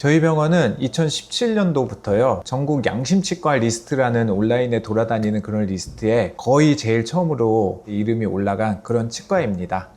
저희 병원은 2017년도부터요, 전국 양심치과 리스트라는 온라인에 돌아다니는 그런 리스트에 거의 제일 처음으로 이름이 올라간 그런 치과입니다.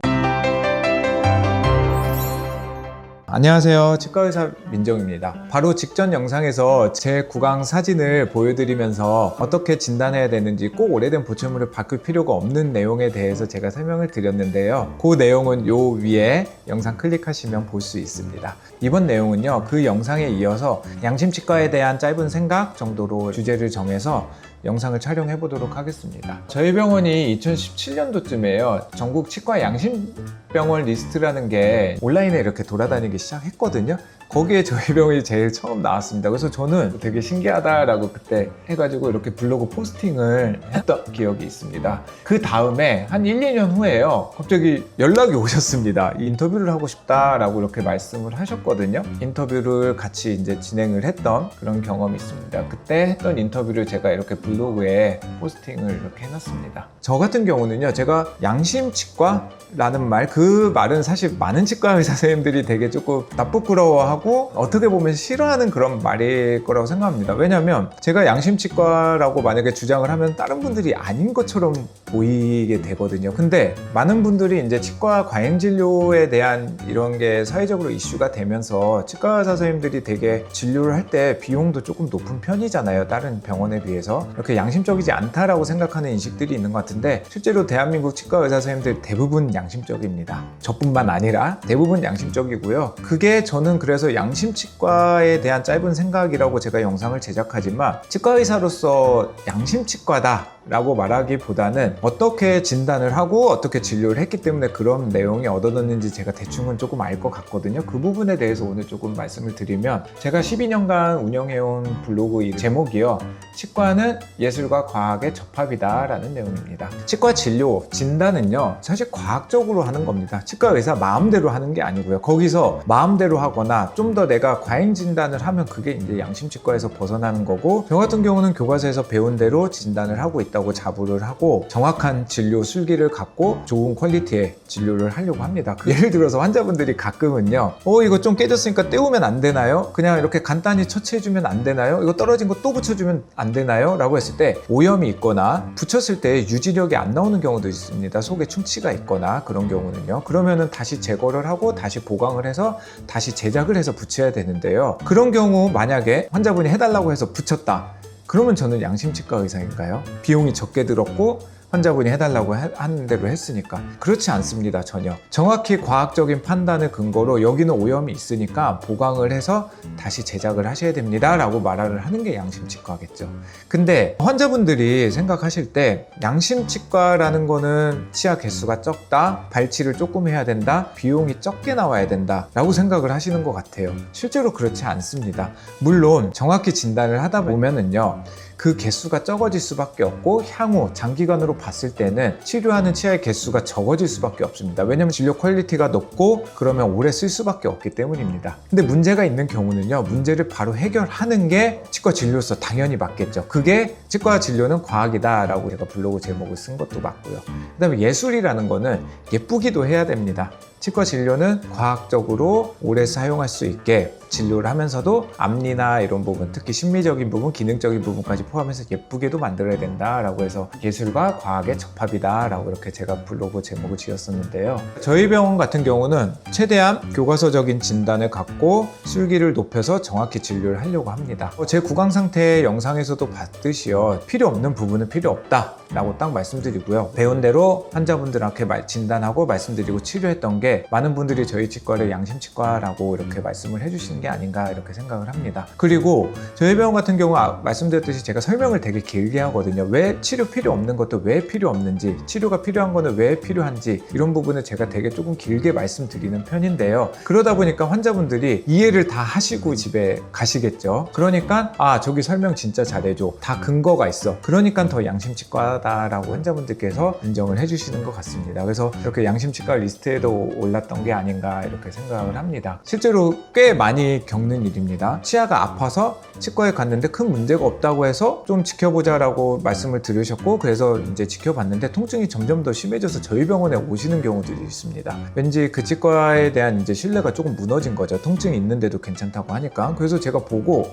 안녕하세요, 치과의사 민정입니다. 바로 직전 영상에서 제 구강 사진을 보여드리면서 어떻게 진단해야 되는지, 꼭 오래된 보철물을 바꿀 필요가 없는 내용에 대해서 제가 설명을 드렸는데요, 그 내용은 요 위에 영상 클릭하시면 볼 수 있습니다. 이번 내용은요, 그 영상에 이어서 양심치과에 대한 짧은 생각 정도로 주제를 정해서 영상을 촬영해 보도록 하겠습니다. 저희 병원이 2017년도쯤에요 전국 치과 양심병원 리스트라는 게 온라인에 이렇게 돌아다니기 시작했거든요. 거기에 저희 병원이 제일 처음 나왔습니다. 그래서 저는 되게 신기하다라고 그때 해가지고 이렇게 블로그 포스팅을 했던 기억이 있습니다. 그 다음에 한 1, 2년 후에요, 갑자기 연락이 오셨습니다. 인터뷰를 하고 싶다라고 이렇게 말씀을 하셨거든요. 인터뷰를 같이 이제 진행을 했던 그런 경험이 있습니다. 그때 했던 인터뷰를 제가 이렇게 블로그에 포스팅을 이렇게 해놨습니다. 저 같은 경우는요, 제가 양심치과라는 말, 그 말은 사실 많은 치과 의사 선생님들이 되게 조금 나쁘끄러워하고 어떻게 보면 싫어하는 그런 말일 거라고 생각합니다. 왜냐면 제가 양심치과라고 만약에 주장을 하면 다른 분들이 아닌 것처럼 보이게 되거든요. 근데 많은 분들이 이제 치과 과잉진료에 대한 이런 게 사회적으로 이슈가 되면서 치과 의사 선생님들이 되게 진료를 할 때 비용도 조금 높은 편이잖아요, 다른 병원에 비해서. 이렇게 양심적이지 않다라고 생각하는 인식들이 있는 것 같은데, 실제로 대한민국 치과 의사 선생님들 대부분 양심적입니다. 저뿐만 아니라 대부분 양심적이고요. 그게 저는 그래서 양심치과에 대한 짧은 생각이라고 제가 영상을 제작하지만, 치과 의사로서 양심치과다 라고 말하기보다는 어떻게 진단을 하고 어떻게 진료를 했기 때문에 그런 내용이 얻어졌는지 제가 대충은 조금 알 것 같거든요. 그 부분에 대해서 오늘 조금 말씀을 드리면, 제가 12년간 운영해온 블로그 제목이요, 치과는 예술과 과학의 접합이다 라는 내용입니다. 치과 진료, 진단은요, 사실 과학적으로 하는 겁니다. 치과 의사 마음대로 하는 게 아니고요. 거기서 마음대로 하거나 좀 더 내가 과잉 진단을 하면 그게 이제 양심치과에서 벗어나는 거고, 저 같은 경우는 교과서에서 배운 대로 진단을 하고 있다고 자부를 하고, 정확한 진료 술기를 갖고 좋은 퀄리티의 진료를 하려고 합니다. 예를 들어서 환자분들이 가끔은요, 이거 좀 깨졌으니까 떼우면 안 되나요? 그냥 이렇게 간단히 처치해주면 안 되나요? 이거 떨어진 거 또 붙여주면 안 되나요? 라고 했을 때, 오염이 있거나 붙였을 때 유지력이 안 나오는 경우도 있습니다. 속에 충치가 있거나 그런 경우는요, 그러면은 다시 제거를 하고 다시 보강을 해서 다시 제작을 해서 붙여야 되는데요, 그런 경우 만약에 환자분이 해달라고 해서 붙였다, 그러면 저는 양심치과 의사인가요? 비용이 적게 들었고 환자분이 해달라고 하는 대로 했으니까. 그렇지 않습니다, 전혀. 정확히 과학적인 판단을 근거로 여기는 오염이 있으니까 보강을 해서 다시 제작을 하셔야 됩니다 라고 말을 하는 게 양심치과겠죠. 근데 환자분들이 생각하실 때 양심치과라는 거는 치아 개수가 적다, 발치를 조금 해야 된다, 비용이 적게 나와야 된다 라고 생각을 하시는 것 같아요. 실제로 그렇지 않습니다. 물론 정확히 진단을 하다 보면은요, 그 개수가 적어질 수밖에 없고, 향후 장기간으로 봤을 때는 치료하는 치아의 개수가 적어질 수밖에 없습니다. 왜냐하면 진료 퀄리티가 높고 그러면 오래 쓸 수밖에 없기 때문입니다. 근데 문제가 있는 경우는요, 문제를 바로 해결하는 게 치과 진료로서 당연히 맞겠죠. 그게 치과 진료는 과학이다 라고 제가 블로그 제목을 쓴 것도 맞고요. 그 다음에 예술이라는 거는 예쁘기도 해야 됩니다. 치과 진료는 과학적으로 오래 사용할 수 있게 진료를 하면서도 앞니나 이런 부분, 특히 심미적인 부분, 기능적인 부분까지 포함해서 예쁘게도 만들어야 된다라고 해서 예술과 과학의 접합이다 라고 이렇게 제가 블로그 제목을 지었었는데요, 저희 병원 같은 경우는 최대한 교과서적인 진단을 갖고 술기를 높여서 정확히 진료를 하려고 합니다. 제 구강 상태 영상에서도 봤듯이요, 필요 없는 부분은 필요 없다 라고 딱 말씀드리고요, 배운 대로 환자분들한테 진단하고 말씀드리고 치료했던 게 많은 분들이 저희 치과를 양심치과라고 이렇게 말씀을 해주시는 게 아닌가 이렇게 생각을 합니다. 그리고 저희 병원 같은 경우 말씀드렸듯이 제가 설명을 되게 길게 하거든요. 왜 치료 필요 없는 것도 왜 필요 없는지, 치료가 필요한 거는 왜 필요한지, 이런 부분을 제가 되게 조금 길게 말씀드리는 편인데요, 그러다 보니까 환자분들이 이해를 다 하시고 집에 가시겠죠. 그러니까 저기 설명 진짜 잘해줘, 다 근거가 있어, 그러니까 더 양심치과다라고 환자분들께서 인정을 해주시는 것 같습니다. 그래서 이렇게 양심치과 리스트에도 올랐던 게 아닌가 이렇게 생각을 합니다. 실제로 꽤 많이 겪는 일입니다. 치아가 아파서 치과에 갔는데 큰 문제가 없다고 해서 좀 지켜보자라고 말씀을 들으셨고, 그래서 이제 지켜봤는데 통증이 점점 더 심해져서 저희 병원에 오시는 경우들이 있습니다. 왠지 그 치과에 대한 이제 신뢰가 조금 무너진 거죠. 통증이 있는데도 괜찮다고 하니까. 그래서 제가 보고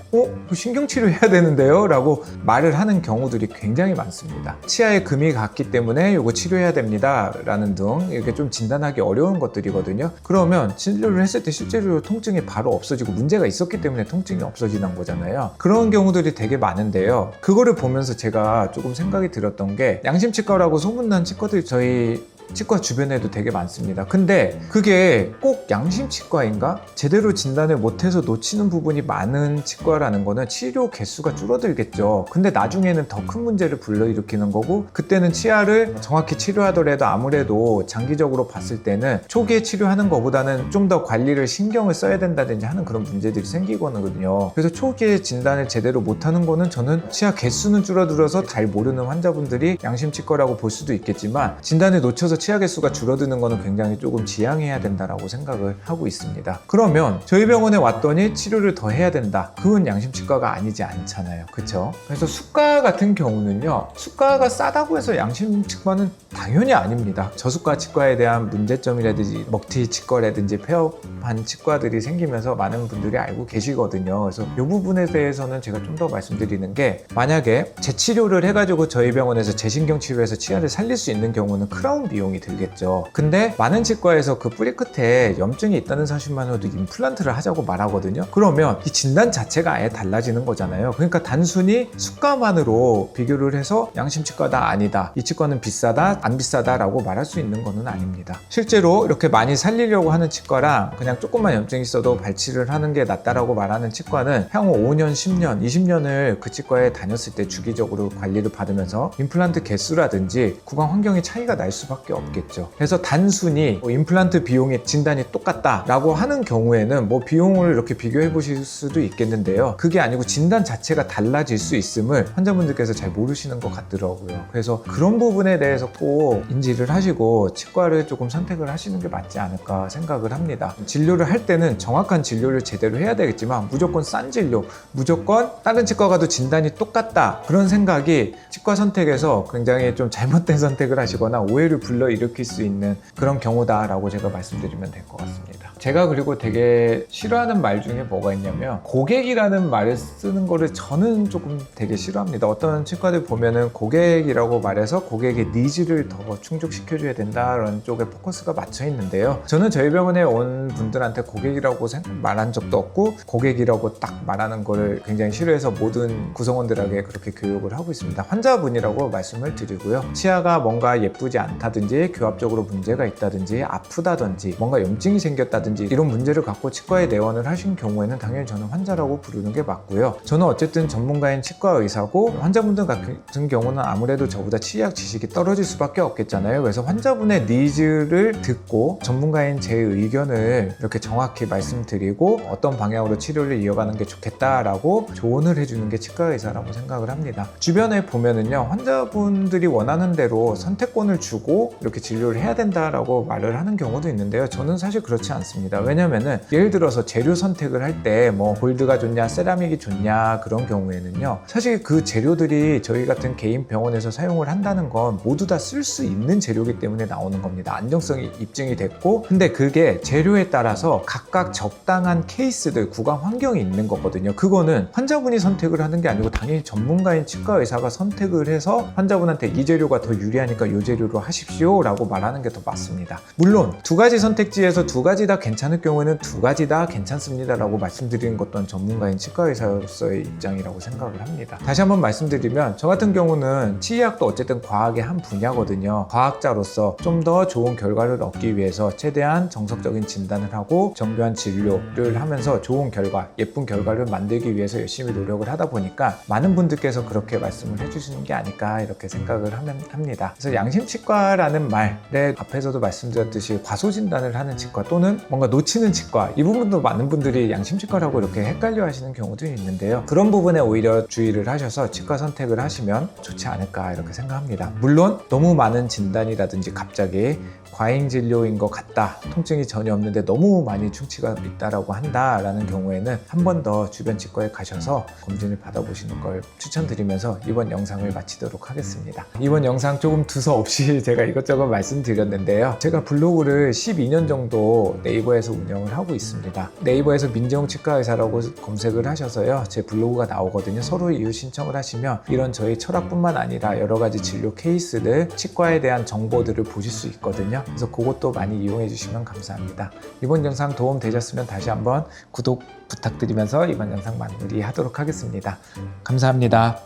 신경치료 해야 되는데요? 라고 말을 하는 경우들이 굉장히 많습니다. 치아에 금이 갔기 때문에 이거 치료해야 됩니다 라는 등 이렇게 좀 진단하기 어려운 것들이거든요. 그러면 진료를 했을 때 실제로 통증이 바로 없어지고 문제가 있었기 때문에 통증이 없어지는 거잖아요. 그런 경우들이 되게 많은데요. 그거를 보면서 제가 조금 생각이 들었던 게, 양심치과라고 소문난 치과들이 저희 치과 주변에도 되게 많습니다. 근데 그게 꼭 양심치과인가? 제대로 진단을 못해서 놓치는 부분이 많은 치과라는 거는 치료 개수가 줄어들겠죠. 근데 나중에는 더 큰 문제를 불러일으키는 거고, 그때는 치아를 정확히 치료하더라도 아무래도 장기적으로 봤을 때는 초기에 치료하는 것보다는 좀 더 관리를 신경을 써야 된다든지 하는 그런 문제들이 생기거든요. 그래서 초기에 진단을 제대로 못하는 거는 저는 치아 개수는 줄어들어서 잘 모르는 환자분들이 양심치과라고 볼 수도 있겠지만, 진단을 놓쳐서 치아 개수가 줄어드는 거는 굉장히 조금 지양해야 된다라고 생각을 하고 있습니다. 그러면 저희 병원에 왔더니 치료를 더 해야 된다. 그건 양심치과가 아니지 않잖아요. 그렇죠? 그래서 수가 같은 경우는요, 수가가 싸다고 해서 양심치과는 당연히 아닙니다. 저수가 치과에 대한 문제점이라든지 먹튀 치과라든지 폐업한 치과들이 생기면서 많은 분들이 알고 계시거든요. 그래서 이 부분에 대해서는 제가 좀 더 말씀드리는 게, 만약에 재치료를 해가지고 저희 병원에서 재신경 치료해서 치아를 살릴 수 있는 경우는 크라운 비용이 들겠죠. 근데 많은 치과에서 그 뿌리 끝에 염증이 있다는 사실만으로도 임플란트를 하자고 말하거든요. 그러면 이 진단 자체가 아예 달라지는 거잖아요. 그러니까 단순히 수가만으로 비교를 해서 양심치과다 아니다, 이 치과는 비싸다 안 비싸다 라고 말할 수 있는 거는 아닙니다. 실제로 이렇게 많이 살리려고 하는 치과랑 그냥 조금만 염증이 있어도 발치를 하는 게 낫다라고 말하는 치과는 향후 5년, 10년, 20년을 그 치과에 다녔을 때 주기적으로 관리를 받으면서 임플란트 개수라든지 구강 환경의 차이가 날 수밖에 없겠죠. 그래서 단순히 임플란트 비용의 진단이 똑같다라고 하는 경우에는 비용을 이렇게 비교해 보실 수도 있겠는데요. 그게 아니고 진단 자체가 달라질 수 있음을 환자분들께서 잘 모르시는 것 같더라고요. 그래서 그런 부분에 대해서 꼭 인지를 하시고 치과를 조금 선택을 하시는 게 맞지 않을까 생각을 합니다. 진료를 할 때는 정확한 진료를 제대로 해야 되겠지만, 무조건 싼 진료, 무조건 다른 치과 가도 진단이 똑같다, 그런 생각이 치과 선택에서 굉장히 좀 잘못된 선택을 하시거나 오해를 불러일으킬 수 있는 그런 경우다라고 제가 말씀드리면 될 것 같습니다. 제가 그리고 되게 싫어하는 말 중에 뭐가 있냐면, 고객이라는 말을 쓰는 거를 저는 조금 되게 싫어합니다. 어떤 치과들 보면은 고객이라고 말해서 고객의 니즈를 더 충족시켜줘야 된다라는 쪽에 포커스가 맞춰 있는데요. 저는 저희 병원에 온 분들한테 고객이라고 말한 적도 없고, 고객이라고 딱 말하는 거를 굉장히 싫어해서 모든 구성원들에게 그렇게 교육을 하고 있습니다. 환자분이라고 말씀을 드리고요. 치아가 뭔가 예쁘지 않다든지 교합적으로 문제가 있다든지 아프다든지 뭔가 염증이 생겼다든지 이런 문제를 갖고 치과에 내원을 하신 경우에는 당연히 저는 환자라고 부르는 게 맞고요. 저는 어쨌든 전문가인 치과 의사고, 환자분들 같은 경우는 아무래도 저보다 치의학 지식이 떨어질 수밖에 없겠잖아요. 그래서 환자분의 니즈를 듣고 전문가인 제 의견을 이렇게 정확히 말씀드리고 어떤 방향으로 치료를 이어가는 게 좋겠다라고 조언을 해주는 게 치과 의사라고 생각을 합니다. 주변에 보면은요, 환자분들이 원하는 대로 선택권을 주고 이렇게 진료를 해야 된다라고 말을 하는 경우도 있는데요. 저는 사실 그렇지 않습니다. 왜냐면은 예를 들어서 재료 선택을 할 때 골드가 좋냐 세라믹이 좋냐 그런 경우에는요, 사실 그 재료들이 저희 같은 개인 병원에서 사용을 한다는 건 모두 다 쓸 수 있는 재료이기 때문에 나오는 겁니다. 안정성이 입증이 됐고, 근데 그게 재료에 따라서 각각 적당한 케이스들, 구강 환경이 있는 거거든요. 그거는 환자분이 선택을 하는 게 아니고 당연히 전문가인 치과 의사가 선택을 해서 환자분한테 이 재료가 더 유리하니까 이 재료로 하십시오 라고 말하는 게 더 맞습니다. 물론 두 가지 선택지에서 두 가지 다 괜찮을 경우에는 두 가지 다 괜찮습니다 라고 말씀드리는 것 또한 전문가인 치과 의사로서의 입장이라고 생각을 합니다. 다시 한번 말씀드리면, 저 같은 경우는 치의학도 어쨌든 과학의 한 분야거든요. 과학자로서 좀 더 좋은 결과를 얻기 위해서 최대한 정석적인 진단을 하고 정교한 진료를 하면서 좋은 결과, 예쁜 결과를 만들기 위해서 열심히 노력을 하다 보니까 많은 분들께서 그렇게 말씀을 해주시는 게 아닐까 이렇게 생각을 합니다. 그래서 양심치과라는 말에 앞에서도 말씀드렸듯이 과소진단을 하는 치과, 또는 뭔가 뭔가 놓치는 치과, 이 부분도 많은 분들이 양심치과라고 이렇게 헷갈려 하시는 경우도 있는데요. 그런 부분에 오히려 주의를 하셔서 치과 선택을 하시면 좋지 않을까 이렇게 생각합니다. 물론 너무 많은 진단이라든지 갑자기 과잉 진료인 것 같다, 통증이 전혀 없는데 너무 많이 충치가 있다라고 한다라는 경우에는 한 번 더 주변 치과에 가셔서 검진을 받아보시는 걸 추천드리면서 이번 영상을 마치도록 하겠습니다. 이번 영상 조금 두서없이 제가 이것저것 말씀드렸는데요. 제가 블로그를 12년 정도 네이버에서 운영을 하고 있습니다. 네이버에서 민정 치과의사라고 검색을 하셔서요, 제 블로그가 나오거든요. 서로 이유 신청을 하시면 이런 저희 철학뿐만 아니라 여러 가지 진료 케이스들, 치과에 대한 정보들을 보실 수 있거든요. 그래서 그것도 많이 이용해 주시면 감사합니다. 이번 영상 도움 되셨으면 다시 한번 구독 부탁드리면서 이번 영상 마무리하도록 하겠습니다. 감사합니다.